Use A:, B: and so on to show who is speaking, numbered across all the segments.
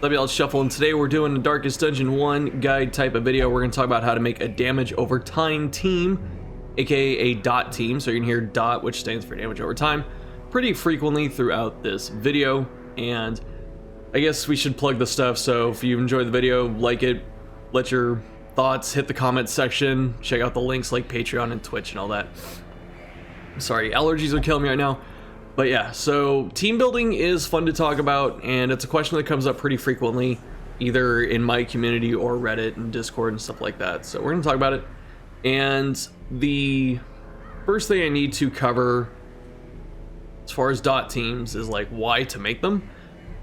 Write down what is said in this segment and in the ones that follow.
A: WL Shuffle, and today we're doing the Darkest Dungeon 1 guide type of video. We're going to talk about how to make a damage over time team, aka a dot team. So you're going to hear dot, which stands for damage over time, pretty frequently throughout this video. And I guess we should plug the stuff. So if you enjoyed the video, like it, let your thoughts hit the comment section, check out the links like Patreon and Twitch and all that. Sorry, allergies are killing me right now. But yeah, so team building is fun to talk about, and it's a question that comes up pretty frequently, either in my community or Reddit and Discord and stuff like that. So we're going to talk about it. And the first thing I need to cover as far as dot teams is like why to make them.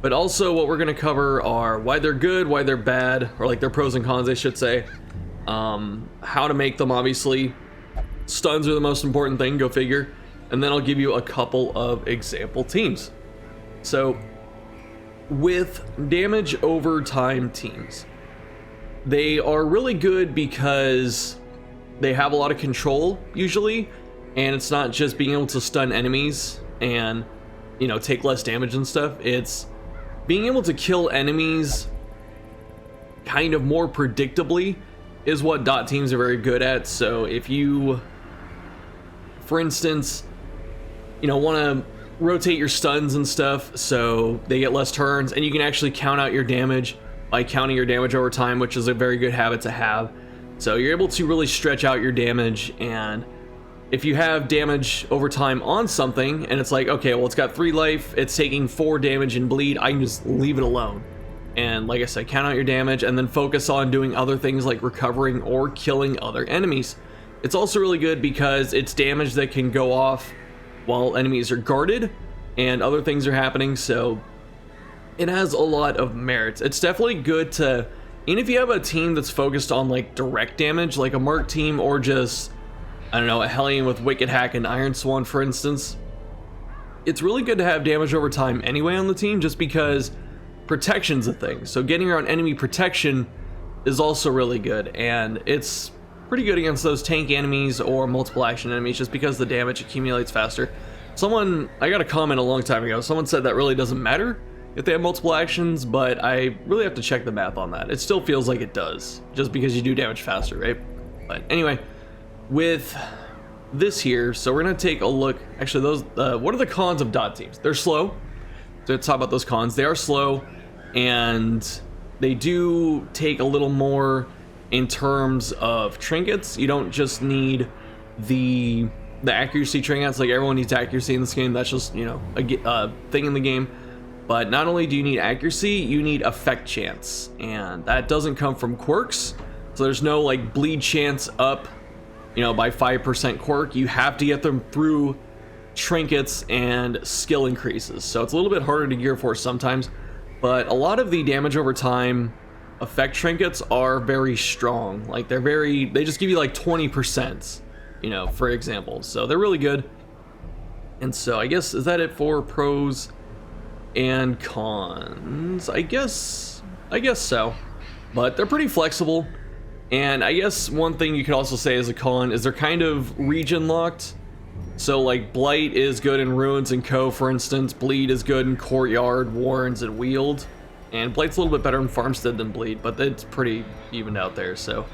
A: But also what we're going to cover are why they're good, why they're bad, or like their pros and cons, I should say. How to make them, obviously. Stuns are the most important thing, go figure. And then I'll give you a couple of example teams. So with damage over time teams, they are really good because they have a lot of control usually, and it's not just being able to stun enemies and, you know, take less damage and stuff. It's being able to kill enemies kind of more predictably is what dot teams are very good at. So if you, for instance, you know, want to rotate your stuns and stuff so they get less turns, and you can actually count out your damage by counting your damage over time, which is a very good habit to have. So you're able to really stretch out your damage, and if you have damage over time on something and it's like, okay, well, it's got 3 life, it's taking 4 damage and bleed, I can just leave it alone. And like I said, count out your damage and then focus on doing other things like recovering or killing other enemies. It's also really good because it's damage that can go off while enemies are guarded and other things are happening, so it has a lot of merits. It's definitely good to, even if you have a team that's focused on like direct damage, like a Mark team, or just, I don't know, a Hellion with Wicked Hack and Iron Swan, for instance. It's really good to have damage over time anyway on the team, just because protection's a thing. So getting around enemy protection is also really good, and it's pretty good against those tank enemies or multiple action enemies just because the damage accumulates faster. I got a comment a long time ago, someone said that really doesn't matter if they have multiple actions, but I really have to check the math on that. It still feels like it does, just because you do damage faster, right? But anyway, with this here, so we're gonna take a look. Actually, those what are the cons of dot teams? They're slow. So let's talk about those cons. They are slow, and they do take a little more in terms of trinkets. You don't just need the accuracy trinkets. Like, everyone needs accuracy in this game. That's just, you know, a thing in the game. But not only do you need accuracy, you need effect chance, and that doesn't come from quirks. So there's no like bleed chance up, you know, by 5% quirk. You have to get them through trinkets and skill increases. So it's a little bit harder to gear for sometimes, but a lot of the damage over time effect trinkets are very strong. Like, they just give you like 20%, you know, for example. So they're really good. And so I guess, is that it for pros and cons? I guess so. But they're pretty flexible. And I guess one thing you could also say as a con is they're kind of region locked. So like Blight is good in Ruins and Co, for instance. Bleed is good in Courtyard, Warrens, and Weald. And Blight's a little bit better in Farmstead than Bleed, but it's pretty evened out there. So,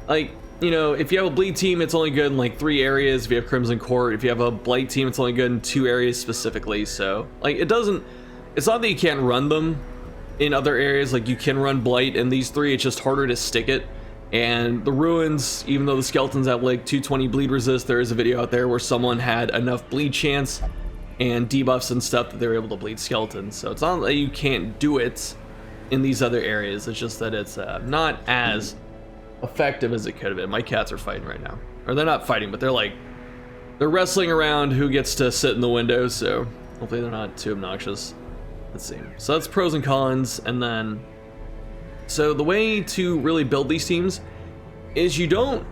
A: like, you know, if you have a Bleed team, it's only good in like 3 areas. If you have Crimson Court, if you have a Blight team, it's only good in 2 areas specifically. So, like, it's not that you can't run them in other areas. Like, you can run Blight in these 3, it's just harder to stick it. And the Ruins, even though the skeletons have like 220 bleed resist, there is a video out there where someone had enough bleed chance and debuffs and stuff that they were able to bleed skeletons. So it's not that you can't do it in these other areas, it's just that it's not as effective as it could have been. My cats are fighting right now. Or they're not fighting, but they're wrestling around who gets to sit in the window, so hopefully they're not too obnoxious. Let's see. So that's pros and cons, and then so the way to really build these teams is you don't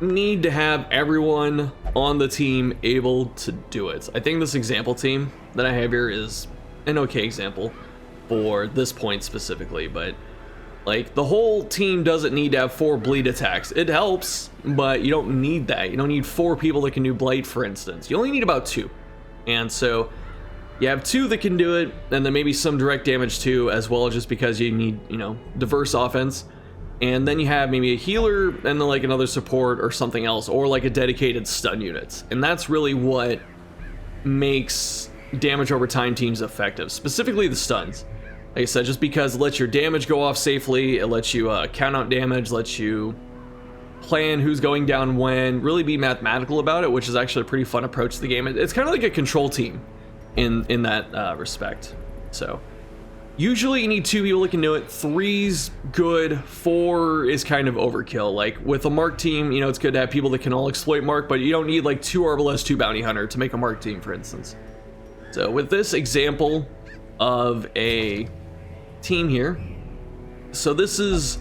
A: need to have everyone on the team able to do it. I think this example team that I have here is an okay example for this point specifically, but like the whole team doesn't need to have 4 bleed attacks. It helps, but you don't need that. You don't need 4 people that can do Blight, for instance. You only need about 2. And so You have 2 that can do it, and then maybe some direct damage too, as well, just because you need, you know, diverse offense. And then you have maybe a healer and then like another support or something else, or like a dedicated stun unit. And that's really what makes damage over time teams effective, specifically the stuns. Like I said, just because it lets your damage go off safely, it lets you count out damage, lets you plan who's going down when, really be mathematical about it, which is actually a pretty fun approach to the game. It's kind of like a control team in that respect. So usually you need 2 people that can do it. 3's good, 4 is kind of overkill. Like with a Mark team, you know, it's good to have people that can all exploit Mark, but you don't need like 2 Arbalest, 2 Bounty Hunter to make a Mark team, for instance. So with this example of a team here, so this is,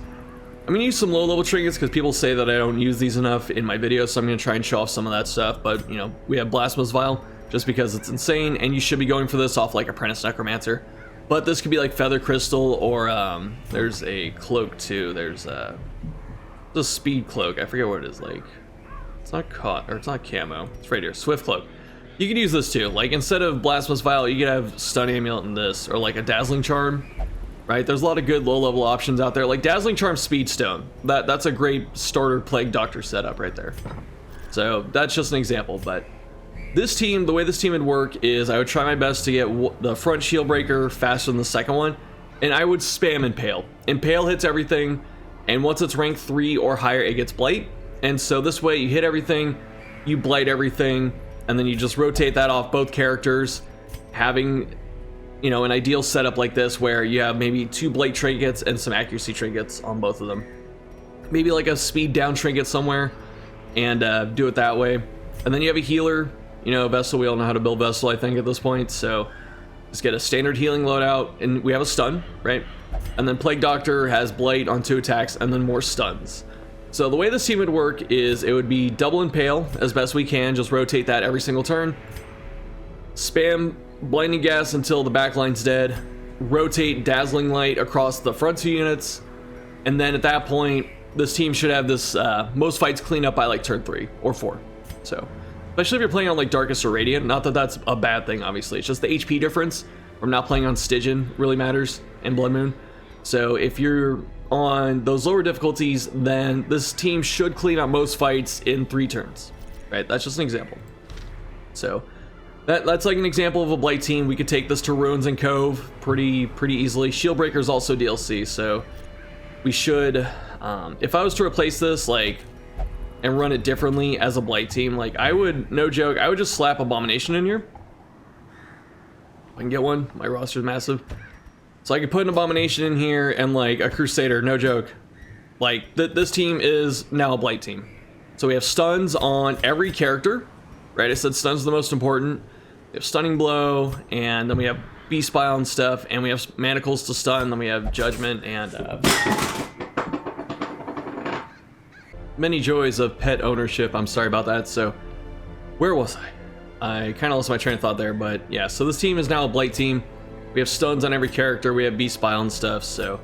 A: I'm gonna use some low level trinkets because people say that I don't use these enough in my videos, so I'm gonna try and show off some of that stuff. But you know, we have Blasphemous Vial just because it's insane, and you should be going for this off like Apprentice Necromancer. But this could be like Feather Crystal, or there's a cloak too. There's a speed cloak. I forget what it is. Like, it's not caught, or it's not camo. It's right here. Swift cloak. You could use this too. Like instead of Blasphemous Vial, you could have Stun Amulet in this, or like a Dazzling Charm. Right? There's a lot of good low level options out there. Like Dazzling Charm, Speed Stone. That's a great starter Plague Doctor setup right there. So that's just an example, but. This team, the way this team would work is I would try my best to get the front shield breaker faster than the second one, and I would spam Impale. Impale hits everything, and once it's rank 3 or higher, it gets Blight. And so this way you hit everything, you Blight everything, and then you just rotate that off both characters, having, you know, an ideal setup like this where you have maybe 2 Blight trinkets and some accuracy trinkets on both of them. Maybe like a speed down trinket somewhere, and do it that way. And then you have a healer. You know, Vessel, we all know how to build Vessel, I think, at this point. So just get a standard healing loadout, and we have a stun, right? And then Plague Doctor has Blight on 2 attacks, and then more stuns. So the way this team would work is it would be double Impale as best we can, just rotate that every single turn. Spam Blinding Gas until the backline's dead. Rotate Dazzling Light across the front 2 units. And then at that point, this team should have this most fights clean up by like turn 3 or 4. So. Especially if you're playing on like Darkest or Radiant. Not that that's a bad thing, obviously. It's just the HP difference from not playing on Stygian really matters, and Blood Moon. So if you're on those lower difficulties, then this team should clean up most fights in 3 turns. Right? That's just an example. So that's like an example of a Blight team. We could take this to Ruins and Cove pretty easily. Shieldbreaker is also DLC, so we should. If I was to replace this, like, and run it differently as a Blight team, like I would, no joke, I would just slap Abomination in here. I can get one, my roster's massive. So I could put an Abomination in here and like a Crusader, no joke. Like this team is now a Blight team. So we have stuns on every character, right? I said stuns are the most important. We have Stunning Blow, and then we have Beast Bile and stuff, and we have Manacles to stun, then we have Judgment, and many joys of pet ownership. I'm sorry about that. So where was I kind of lost my train of thought there, but yeah, so this team is now a Blight team. We have stuns on every character, we have Beast Bile and stuff. So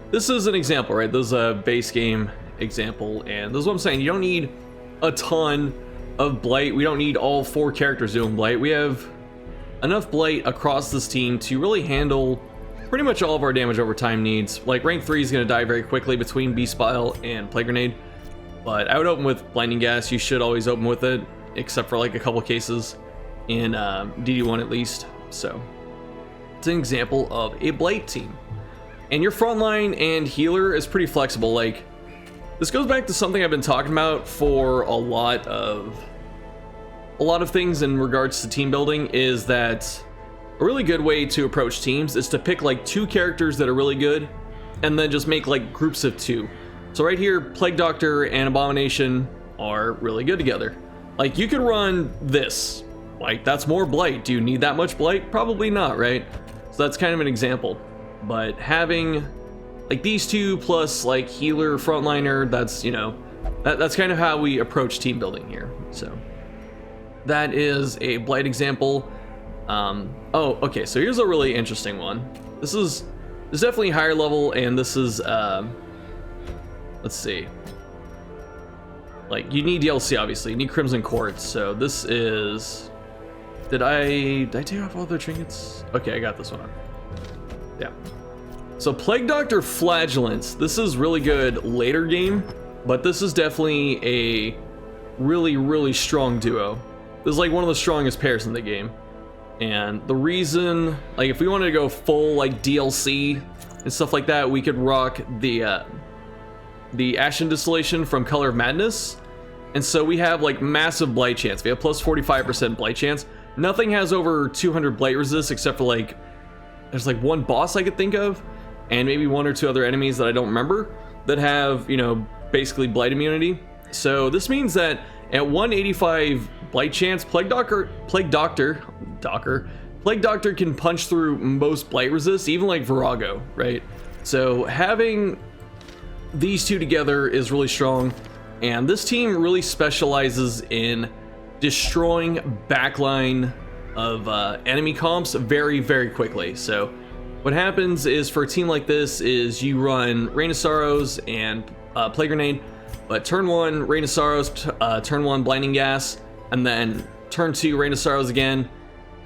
A: this is an example, right? This is a base game example, and this is what I'm saying. You don't need a ton of Blight. We don't need all 4 characters doing Blight. We have enough Blight across this team to really handle pretty much all of our damage over time needs. Like rank 3 is going to die very quickly between Beast Bile and Plague Grenade. But I would open with Blinding Gas. You should always open with it, except for like a couple cases in DD1 at least. So it's an example of a Blight team. And your frontline and healer is pretty flexible. Like, this goes back to something I've been talking about for a lot of things in regards to team building, is that a really good way to approach teams is to pick like 2 characters that are really good, and then just make like groups of 2. So right here, Plague Doctor and Abomination are really good together. Like, you could run this. Like, that's more Blight. Do you need that much Blight? Probably not, right? So that's kind of an example. But having, like, these 2 plus, like, healer, frontliner, that's, you know, that's kind of how we approach team building here. So that is a Blight example. Oh, okay, so here's a really interesting one. This is definitely higher level, and this is, let's see. Like, you need DLC, obviously. You need Crimson Quartz. So this is Did I take off all the trinkets? Okay, I got this one on. Yeah. So Plague Doctor Flagellant. This is really good later game, but this is definitely a really, really strong duo. This is like one of the strongest pairs in the game. And the reason, like if we wanted to go full like DLC and stuff like that, we could rock the Ashen Distillation from Color of Madness. And so we have like massive blight chance. We have plus 45% blight chance. Nothing has over 200 blight resist except for like, there's like one boss I could think of, and maybe one or two other enemies that I don't remember that have, you know, basically blight immunity. So this means that at 185 blight chance, Plague Doctor can punch through most blight resist, even like Virago, right? So having these two together is really strong, and this team really specializes in destroying backline of enemy comps very, very quickly. So what happens is for a team like this is you run Rain of Sorrows and Plague Grenade, but turn 1 Rain of Sorrows, turn 1 Blinding Gas, and then turn 2 Rain of Sorrows again,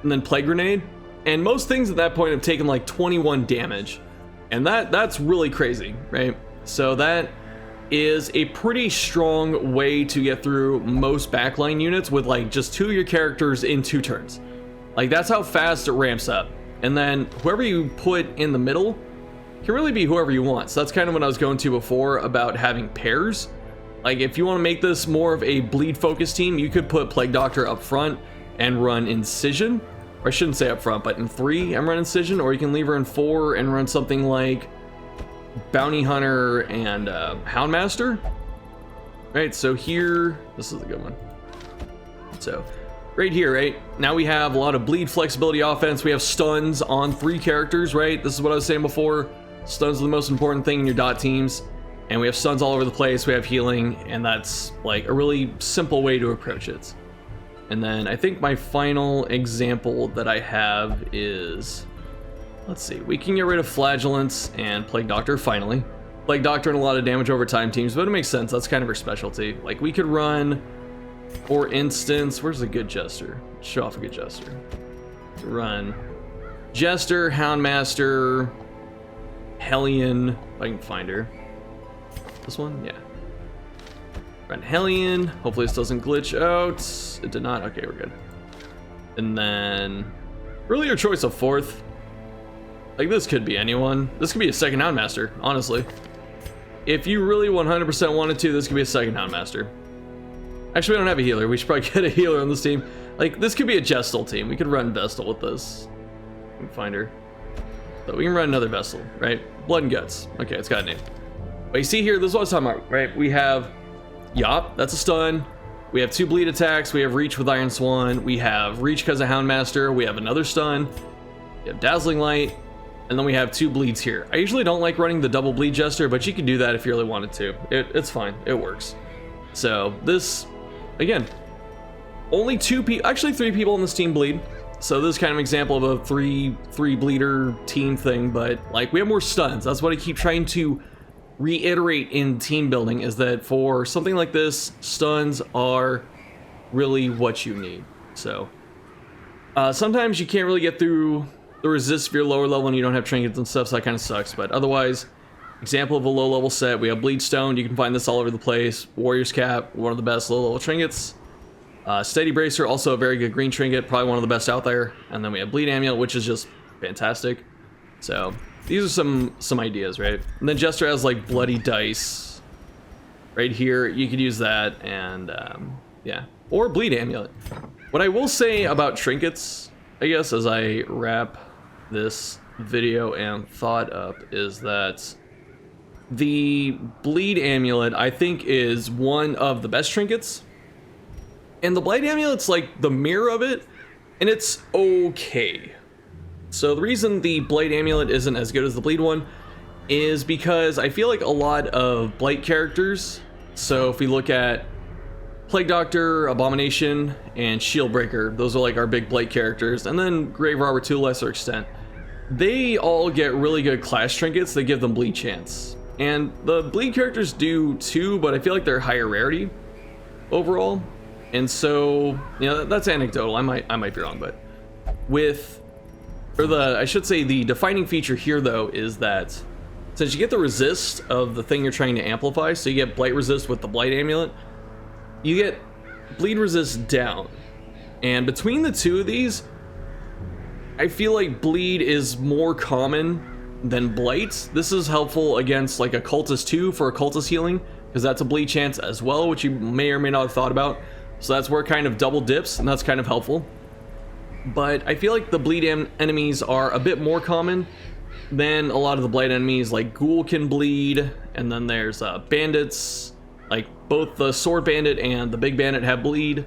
A: and then Plague Grenade. And most things at that point have taken like 21 damage, and that's really crazy, right? So that is a pretty strong way to get through most backline units with like just 2 of your characters in 2 turns. Like that's how fast it ramps up. And then whoever you put in the middle can really be whoever you want. So that's kind of what I was going to before about having pairs. Like if you want to make this more of a bleed focused team, you could put Plague Doctor up front and run Incision. Or I shouldn't say up front, but in 3 and run Incision, or you can leave her in 4 and run something like Bounty Hunter and Houndmaster. Right, so here, this is a good one. So right here, right, now we have a lot of bleed flexibility offense. We have stuns on 3 characters, right? This is what I was saying before. Stuns are the most important thing in your dot teams. And we have stuns all over the place. We have healing, and that's like a really simple way to approach it. And then I think my final example that I have is, let's see, we can get rid of Flagellants and Plague Doctor finally. Plague Doctor and a lot of damage over time teams, but it makes sense. That's kind of her specialty. Like we could run, for instance, where's a good Jester? Show off a good Jester. Run Jester, Houndmaster, Hellion, if I can find her. This one? Yeah. Run Hellion. Hopefully this doesn't glitch out. It did not. Okay, we're good. And then really your choice of 4th. Like this could be anyone. This could be a second Houndmaster, honestly. If you really 100% wanted to, this could be a second Houndmaster. Actually, we don't have a healer. We should probably get a healer on this team. Like this could be a Gestal team. We could run Vestal with this. We can find her. So we can run another Vestal, right? Blood and Guts. Okay, it's got a name. But you see here, this is what I was talking about, right? We have Yop, that's a stun. We have 2 bleed attacks. We have Reach with Iron Swan. We have Reach because of Houndmaster. We have another stun. We have Dazzling Light. And then we have 2 bleeds here. I usually don't like running the double bleed Jester, but you can do that if you really wanted to. It's fine, it works. So this, again, only 2 people, actually 3 people on this team bleed. So this is kind of an example of a three bleeder team thing, but like we have more stuns. That's what I keep trying to reiterate in team building, is that for something like this, stuns are really what you need. So sometimes you can't really get through the resist if you're lower level and you don't have trinkets and stuff, so that kind of sucks. But otherwise, example of a low level set, we have Bleed Stone. You can find this all over the place. Warrior's Cap, one of the best low level trinkets. Steady Bracer, also a very good green trinket, probably one of the best out there. And then we have Bleed Amulet, which is just fantastic. So these are some ideas, right? And then Jester has like Bloody Dice right here. You could use that, and yeah, or Bleed Amulet. What I will say about trinkets, I guess, as I wrap this video and thought up, is that the Bleed Amulet, I think, is one of the best trinkets. And the Blight Amulet's like the mirror of it, and it's okay. So the reason the Blight Amulet isn't as good as the Bleed one is because I feel like a lot of Blight characters, so if we look at Plague Doctor, Abomination, and Shieldbreaker, those are like our big Blight characters, and then Grave Robber to a lesser extent, they all get really good class trinkets that give them bleed chance. And the bleed characters do too, but I feel like they're higher rarity overall. And so, you know, that's anecdotal. I might be wrong, but I should say the defining feature here though is that since you get the resist of the thing you're trying to amplify, so you get Blight resist with the Blight amulet, you get bleed resist down. And between the two of these, I feel like bleed is more common than Blight. This is helpful against like a cultist 2 for a cultist healing, because that's a bleed chance as well, which you may or may not have thought about. So that's where it kind of double dips, and that's kind of helpful. But I feel like the bleed enemies are a bit more common than a lot of the Blight enemies. Like Ghoul can bleed, and then there's bandits, like both the sword bandit and the big bandit have bleed.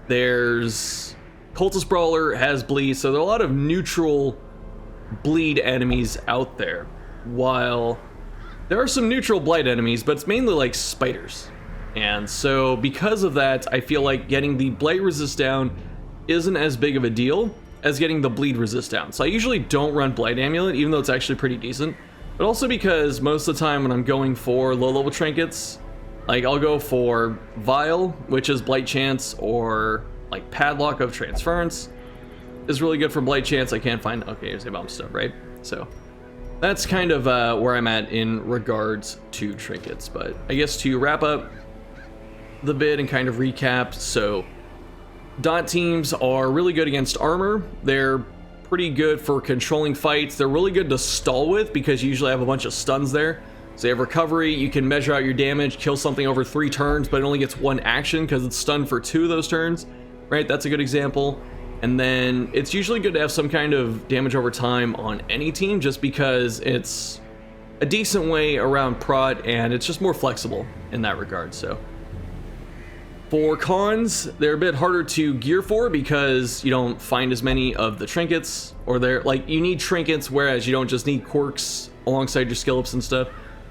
A: There's cultist brawler has bleed, so there are a lot of neutral bleed enemies out there, while there are some neutral Blight enemies, but it's mainly like spiders. And so because of that, I feel like getting the Blight resist down isn't as big of a deal as getting the bleed resist down. So I usually don't run Blight amulet, even though it's actually pretty decent, but also because most of the time when I'm going for low level trinkets, like I'll go for Vial, which is Blight chance, or like Padlock of Transference is really good for Blight chance. I can't find, okay, here's the bomb stuff, right? So that's kind of where I'm at in regards to trinkets. But I guess to wrap up the bid and kind of recap, so dot teams are really good against armor. They're pretty good for controlling fights. They're really good to stall with because you usually have a bunch of stuns there. So you have recovery, you can measure out your damage, kill something over 3 turns, but it only gets 1 action because it's stunned for 2 of those turns, right? That's a good example. And then it's usually good to have some kind of damage over time on any team, just because it's a decent way around prot and it's just more flexible in that regard. So for cons, they're a bit harder to gear for because you don't find as many of the trinkets, or they're like, you need trinkets, whereas you don't just need quirks alongside your skill ups and stuff.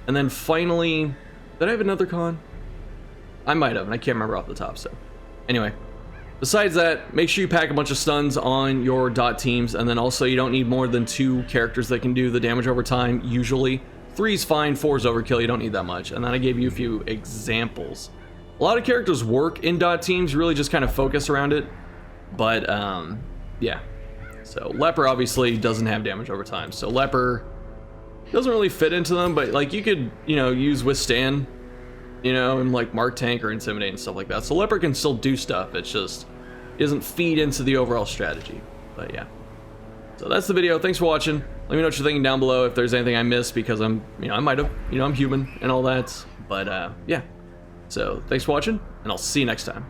A: And then finally, did I have another con? I might have, and I can't remember off the top. So anyway, besides that, make sure you pack a bunch of stuns on your dot teams, and then also you don't need more than 2 characters that can do the damage over time. Usually 3's fine, 4's overkill, you don't need that much. And then I gave you a few examples. A lot of characters work in dot teams, really just kind of focus around it. But yeah, so Leper obviously doesn't have damage over time, so Leper doesn't really fit into them. But like you could, you know, use Withstand, you know, and like Mark Tank or Intimidate and stuff like that. So Leper can still do stuff, it's just, it doesn't feed into the overall strategy. But yeah, so that's the video. Thanks for watching. Let me know what you're thinking down below if there's anything I missed, because I'm, you know, I might have, you know, I'm human and all that. But yeah, so thanks for watching, and I'll see you next time.